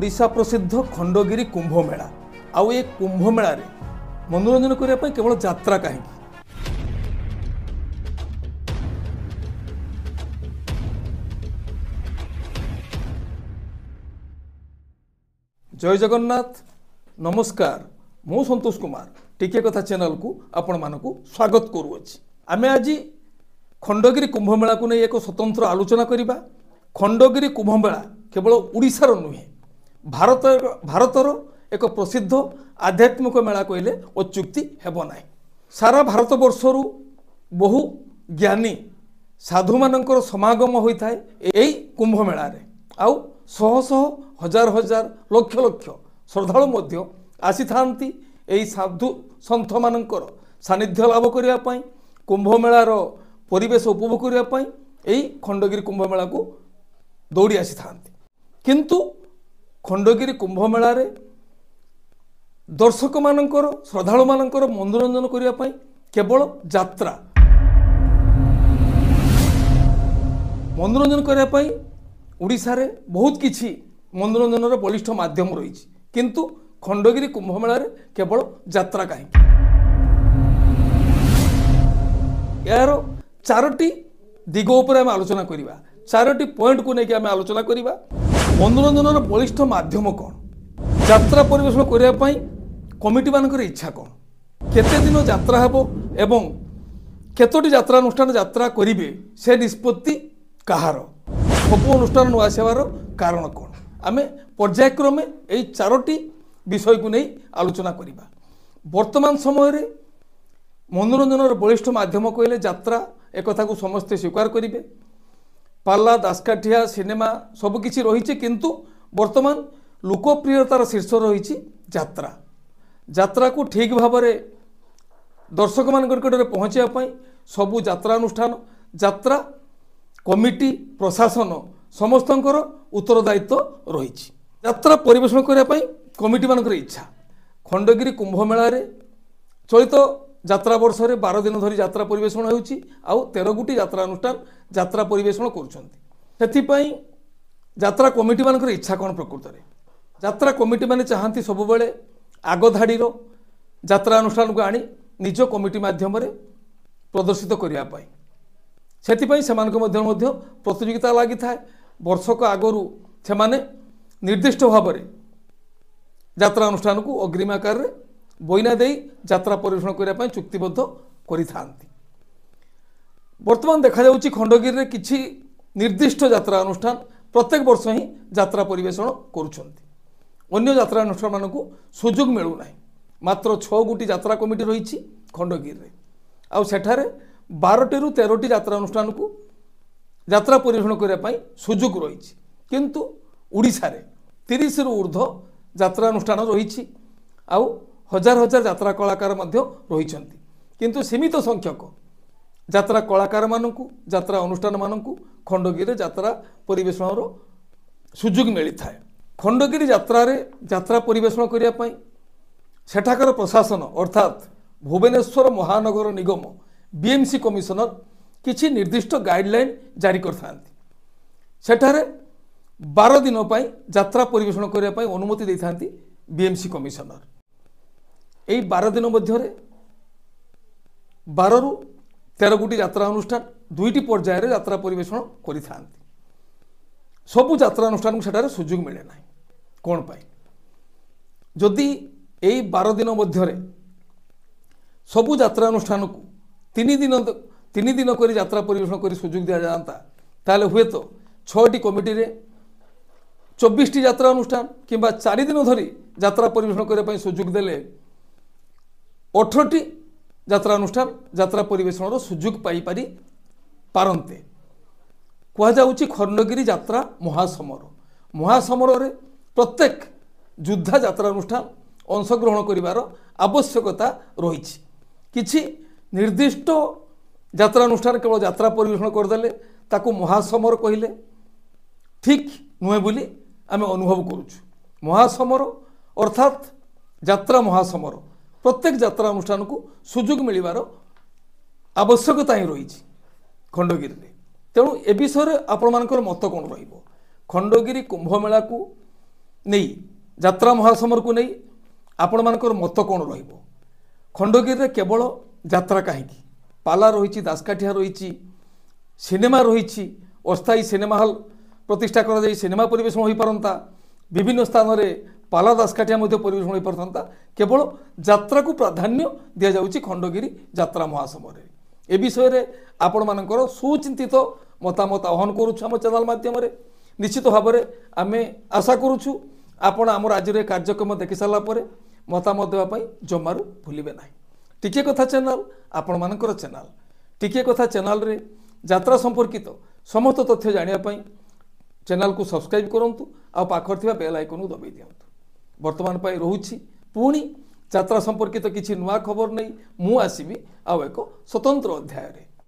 ओडिशा प्रसिद्ध खंडगिरी कुंभ मेला आउ ये कुंभ मेला रे मनोरंजन करने केवल यात्रा कहीं जय जगन्नाथ नमस्कार मु संतोष कुमार टिके कथा चैनल को आपण मानकु स्वागत करूअछि। आमे आज खंडगिरी कुंभ मेला को नहीं एक स्वतंत्र आलोचना करिबा। खंडगिरी कुंभ मेला केवल ओडिशार नुहे भारतर एक प्रसिद्ध आध्यात्मिक मेला कहले अच्युक्ति हेब नाही। सारा भारत वर्षरु बहु ज्ञानी साधु मानकर समागम होता है यही कुंभ मेला रे। आउ शह शह हजार हजार लक्ष लक्ष श्रद्धालु मध्य आसी थांती यही साधु संत मानकर सानिध्य लाभ करिया पई कुंभ मेलार परिवेश उपभोग करिया पई यही खंडगिरी कुंभ मेला को दौड़ी आसी थांती। किंतु खंडगिरी कुंभ मेला रे दर्शक मानकर श्रद्धालु मानकर मनोरंजन करिया पई केवल यात्रा मनोरंजन करिया पई ओडिशा रे बहुत किछि मनोरंजन बलिष्ठ माध्यम रही। किंतु खंडगिरी कुंभ मेला रे केवल यात्रा कहीं यार चारोटी दिग उपर आम आलोचना करिबा। चारोटी पॉइंट को लेकिन आम आलोचना करिबा। मनोरंजन बलिष्ठ माध्यम कौन यात्रा परिवेशन करिया पई कमिटी मानकर इच्छा कौन केते दिन यात्रा हेबो एवं केतोटी यात्रा अनुष्ठान यात्रा करिवे से निष्पत्ति कहार सब अनुष्ठान न आसबार कारण कौन आमे पर्यायक्रमे यही चारोटी विषय को नहीं आलोचना करिबा। वर्तमान समय रे मनोरंजन बलिष्ठ माध्यम कहले यात्रा एक कथा को समस्ते स्वीकार करिवे। पाला दासकाठिया सिनेमा सबकिछि रही किंतु वर्तमान लोकप्रियतार शीर्ष रही यात्रा। यात्रा को ठीक भाव में दर्शक मान निकट में पहुँचापी सबू यात्रा अनुष्ठान यात्रा कमिटी प्रशासन समस्तंकर उत्तरदायित्व रही। यात्रा परिवेशन करने कमिटी मानकर इच्छा। खंडगिरी कुंभ मेला रे चलित यात्रा वर्ष रे 12 दिन धरी यात्रा परिवेशन होउची आउ 13 गुटी यात्रा अनुष्ठान यात्रा परिवेशन करुछंती। सेथिपई यात्रा कमिटी मानकर इच्छा कोन प्रकृत रे यात्रा कमिटी माने चाहंती सब बेले आग धाड़ीर यात्रा अनुष्ठान को आनी निज कमिटी माध्यम रे प्रदर्शित करिया पाई। सेथिपई सेमानक मध्य प्रतियोगिता लागि थाए। वर्षक आगरु सेमाने निर्दिष्ट भाव में यात्रा अनुष्ठान को अग्रिम आकार रे बोइना देई यात्रा परिवेशन करने चुक्तिबद्ध करि थांती। वर्तमान देखा जाउची खंडगिरी रे किछि निर्दिष्ट यात्रा अनुष्ठान प्रत्येक वर्ष ही यात्रा परिवेशन करुछंती। अन्य यात्रा अनुष्ठान मानकु सुजोग मिलू नाही। मात्र 6 गुटी यात्रा कमिटी रही खंडगिरी रे आउ सेठारे 12 रु 13 यात्रा अनुष्ठान को यात्रा परिवेशन करने सुजोग रही। किंतु ओडिशा रे 30 रु ऊर्ध्व यात्रा अनुष्ठान रही आउ हजार हजार यात्रा कलाकार मध्य रहिछंती। किंतु सीमित संख्यक यात्रा कलाकार मानकु यात्रा अनुष्ठान मानकु खंडगिरी यात्रा परिवेशन सुजोग मिली थाए। खंडगिरी यात्रा रे यात्रा परिवेशन करिया पई सेठाकर प्रशासन अर्थात भुवनेश्वर महानगर निगम बीएमसी कमिशनर किछि निर्दिष्ट गाइडलाइन जारी करथांती। सेठारे 12 दिन पई यात्रा परिवेशन करिया पई अनुमति दैथांती बीएमसी कमिशनर। यही 12 दिन मध्य 12 रु 13 गुटी यात्रा अनुष्ठान 2टी पर्याय रे यात्रा परिवेशन करि थांती। सबु यात्रा अनुष्ठान को सेठारे सुजोग मिले ना कौन पाई जदि यही 12 दिन मध्य सबु यात्रा अनुष्ठान को 3 दिन कर यात्रा परिवेशन कर सुजोग दि जाता ताले हुए तो 6टी कमिटी रे 24टी यात्रा अनुष्ठान किंबा 4 दिन धरी यात्रा परिवेशन करने सुजोग देले 18टी यात्रा अनुष्ठान यात्रा परिवेशन सुजोग पाई पारी पारंते। कह जाउची खंडगिरी यात्रा महासमर। महासमर रे प्रत्येक युद्धा यात्रा अनुष्ठान अंशग्रहण करिवार आवश्यकता रही। किछि निर्दिष्ट यात्रा अनुष्ठान केवल यात्रा परिवेशन करदेले ताकू महासमर कहले ठीक नुहे बोली आमे अनुभव करुछु। महासमर अर्थात यात्रा महासमर प्रत्येक यात्रा अनुष्ठान को सुजोग मिलिबार आवश्यकता ही रही खंडगिरी रे। तेणु ए विषय आपण मानकर मत कौन रहिबो? खंडगिरी कुंभ मेला को नहीं यात्रा महासमर को नहीं आपण मानकर मत कौन रहिबो खंडगिरी रे केवल यात्रा कहीं पाला रही दासकाठिया रही सिनेमा रही अस्थायी सिनेमा हल प्रतिष्ठा कर सिनेमा परिवेशन हो पारंता विभिन्न स्थान में पाला दासकाठिया परिवेशन हो पारंता केवल यात्रा को प्राधान्य दि जाउची खंडगिरी यात्रा महासमर ए विषय रे आपण मानकर सुचिंतित मतामत आह्वान करुछु आम चैनल माध्यम निश्चित भाव में आम आशा करुछु आपण आम राज्य कार्यक्रम देखि सारा पर मतामत देवाई जमारू भूलिबे ना टिके कथा चैनल आपण मानकर चैनल टिके कथा चैनल रे यात्रा संपर्कित समस्त तथ्य जानापी चैनल को सब्सक्राइब करूँ आ पाखर थिबा बेल आइकन को दबाई दिंतु वर्तमान पाई रोची पुणी यात्रा संपर्कित किसी नुआ खबर नहीं मु आसबि आ एक स्वतंत्र अध्याय रे।